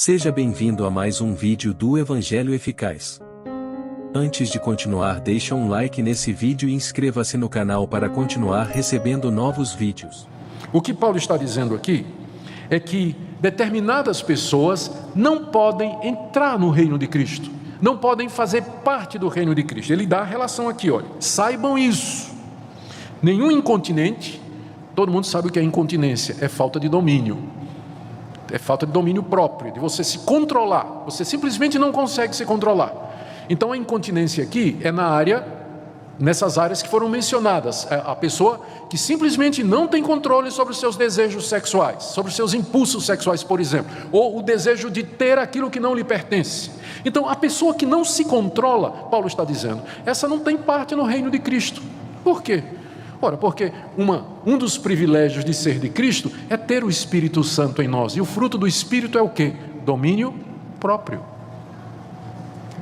Seja bem-vindo a mais um vídeo do Evangelho Eficaz. Antes de continuar, deixa um like nesse vídeo e inscreva-se no canal para continuar recebendo novos vídeos. O que Paulo está dizendo aqui é que determinadas pessoas não podem entrar no reino de Cristo, não podem fazer parte do reino de Cristo. Ele dá a relação aqui, olha, saibam isso. Nenhum incontinente, todo mundo sabe o que é incontinência, é falta de domínio. É falta de domínio próprio, de você se controlar. Você simplesmente não consegue se controlar. Então a incontinência aqui é nessas áreas que foram mencionadas. A pessoa que simplesmente não tem controle sobre os seus desejos sexuais, sobre os seus impulsos sexuais, por exemplo, ou o desejo de ter aquilo que não lhe pertence. Então a pessoa que não se controla, Paulo está dizendo, essa não tem parte no reino de Cristo. Por quê? Ora, porque um dos privilégios de ser de Cristo é ter o Espírito Santo em nós. E o fruto do Espírito é o quê? Domínio próprio.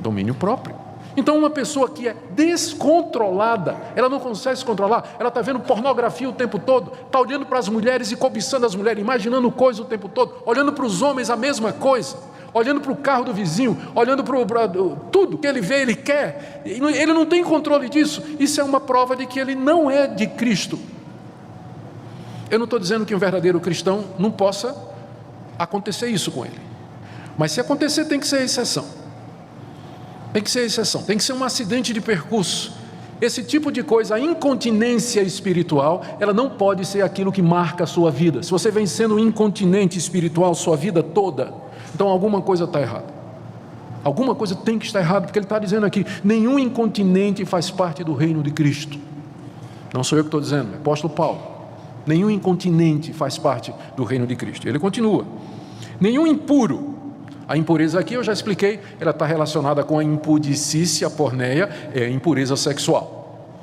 Domínio próprio. Então uma pessoa que é descontrolada, ela não consegue se controlar, ela está vendo pornografia o tempo todo, está olhando para as mulheres e cobiçando as mulheres, imaginando coisa o tempo todo, olhando para os homens a mesma coisa, olhando para o carro do vizinho, olhando para tudo que ele vê, ele quer, ele não tem controle disso. Isso é uma prova de que ele não é de Cristo. Eu não estou dizendo que um verdadeiro cristão não possa acontecer isso com ele, mas se acontecer tem que ser exceção. Tem que ser exceção, tem que ser um acidente de percurso. Esse tipo de coisa, a incontinência espiritual, ela não pode ser aquilo que marca a sua vida. Se você vem sendo incontinente espiritual sua vida toda, então alguma coisa está errada. Alguma coisa tem que estar errada, porque ele está dizendo aqui, nenhum incontinente faz parte do reino de Cristo. Não sou eu que estou dizendo, é o apóstolo Paulo. Nenhum incontinente faz parte do reino de Cristo. Ele continua, nenhum impuro. A impureza aqui eu já expliquei, ela está relacionada com a impudicícia, a porneia, é a impureza sexual.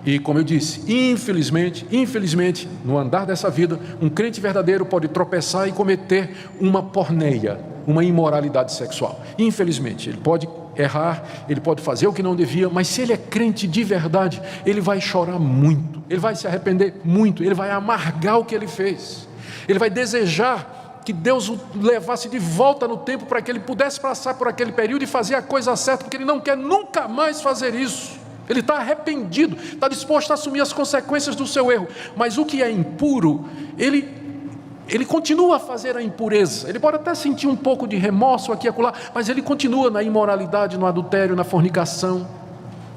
E como eu disse, infelizmente, no andar dessa vida, um crente verdadeiro pode tropeçar e cometer uma porneia, uma imoralidade sexual. Infelizmente, ele pode errar, ele pode fazer o que não devia, mas se ele é crente de verdade, ele vai chorar muito, ele vai se arrepender muito, ele vai amargar o que ele fez, ele vai desejar que Deus o levasse de volta no tempo para que ele pudesse passar por aquele período e fazer a coisa certa, porque ele não quer nunca mais fazer isso. Ele está arrependido, está disposto a assumir as consequências do seu erro, mas o que é impuro, ele continua a fazer a impureza. Ele pode até sentir um pouco de remorso aqui e acolá, mas ele continua na imoralidade, no adultério, na fornicação.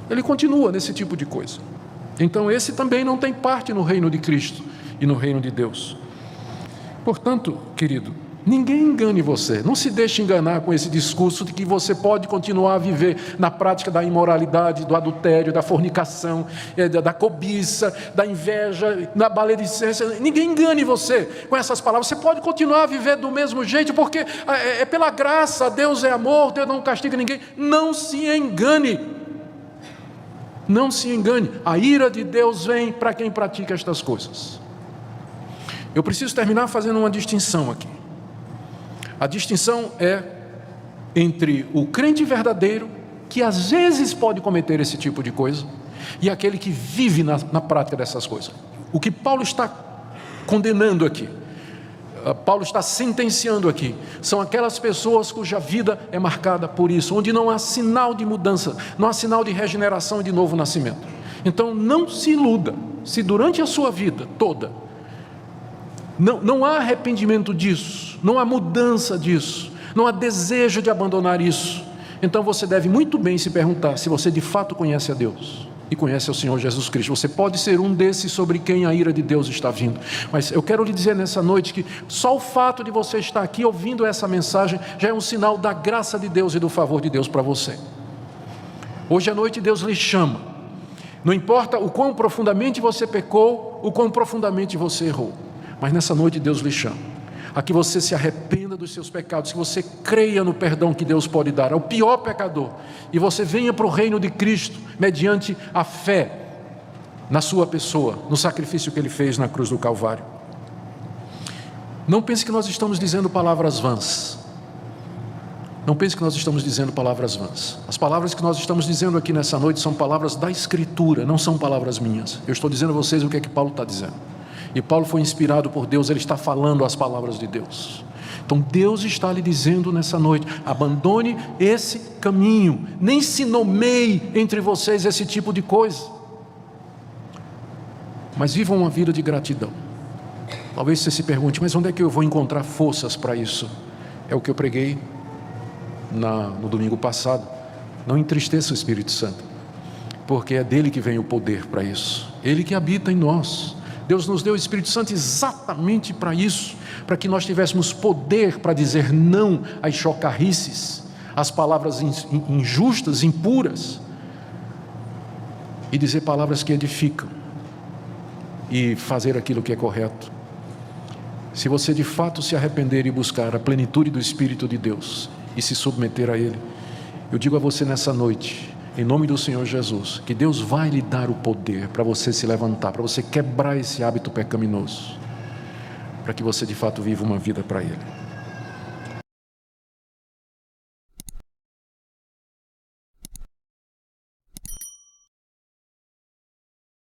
Ele continua nesse tipo de coisa. Então esse também não tem parte no reino de Cristo e no reino de Deus. Portanto, querido, ninguém engane você, não se deixe enganar com esse discurso de que você pode continuar a viver na prática da imoralidade, do adultério, da fornicação, da cobiça, da inveja, da maledicência. Ninguém engane você com essas palavras. Você pode continuar a viver do mesmo jeito, porque é pela graça, Deus é amor, Deus não castiga ninguém. Não se engane. Não se engane. A ira de Deus vem para quem pratica estas coisas. Eu preciso terminar fazendo uma distinção aqui. A distinção é entre o crente verdadeiro, que às vezes pode cometer esse tipo de coisa, e aquele que vive na prática dessas coisas. O que Paulo está condenando aqui, Paulo está sentenciando aqui, são aquelas pessoas cuja vida é marcada por isso, onde não há sinal de mudança, não há sinal de regeneração e de novo nascimento. Então não se iluda, se durante a sua vida toda, não há arrependimento disso, não há mudança disso, não há desejo de abandonar isso. Então você deve muito bem se perguntar se você de fato conhece a Deus e conhece o Senhor Jesus Cristo. Você pode ser um desses sobre quem a ira de Deus está vindo. Mas eu quero lhe dizer nessa noite que só o fato de você estar aqui ouvindo essa mensagem já é um sinal da graça de Deus e do favor de Deus para você. Hoje à noite Deus lhe chama. Não importa o quão profundamente você pecou, o quão profundamente você errou. Mas nessa noite Deus lhe chama a que você se arrependa dos seus pecados, que você creia no perdão que Deus pode dar ao pior pecador, e você venha para o reino de Cristo, mediante a fé na sua pessoa, no sacrifício que Ele fez na cruz do Calvário. Não pense que nós estamos dizendo palavras vãs. Não pense que nós estamos dizendo palavras vãs. As palavras que nós estamos dizendo aqui nessa noite são palavras da Escritura, não são palavras minhas. Eu estou dizendo a vocês o que é que Paulo está dizendo. E Paulo foi inspirado por Deus, ele está falando as palavras de Deus. Então Deus está lhe dizendo nessa noite: abandone esse caminho, nem se nomeie entre vocês esse tipo de coisa, mas vivam uma vida de gratidão. Talvez você se pergunte: mas onde é que eu vou encontrar forças para isso? É o que eu preguei no domingo passado. Não entristeça o Espírito Santo, porque é dele que vem o poder para isso, ele que habita em nós. Deus nos deu o Espírito Santo exatamente para isso, para que nós tivéssemos poder para dizer não às chocarrices, às palavras injustas, impuras, e dizer palavras que edificam, e fazer aquilo que é correto. Se você de fato se arrepender e buscar a plenitude do Espírito de Deus e se submeter a Ele, eu digo a você nessa noite, em nome do Senhor Jesus, que Deus vai lhe dar o poder para você se levantar, para você quebrar esse hábito pecaminoso, para que você de fato viva uma vida para Ele.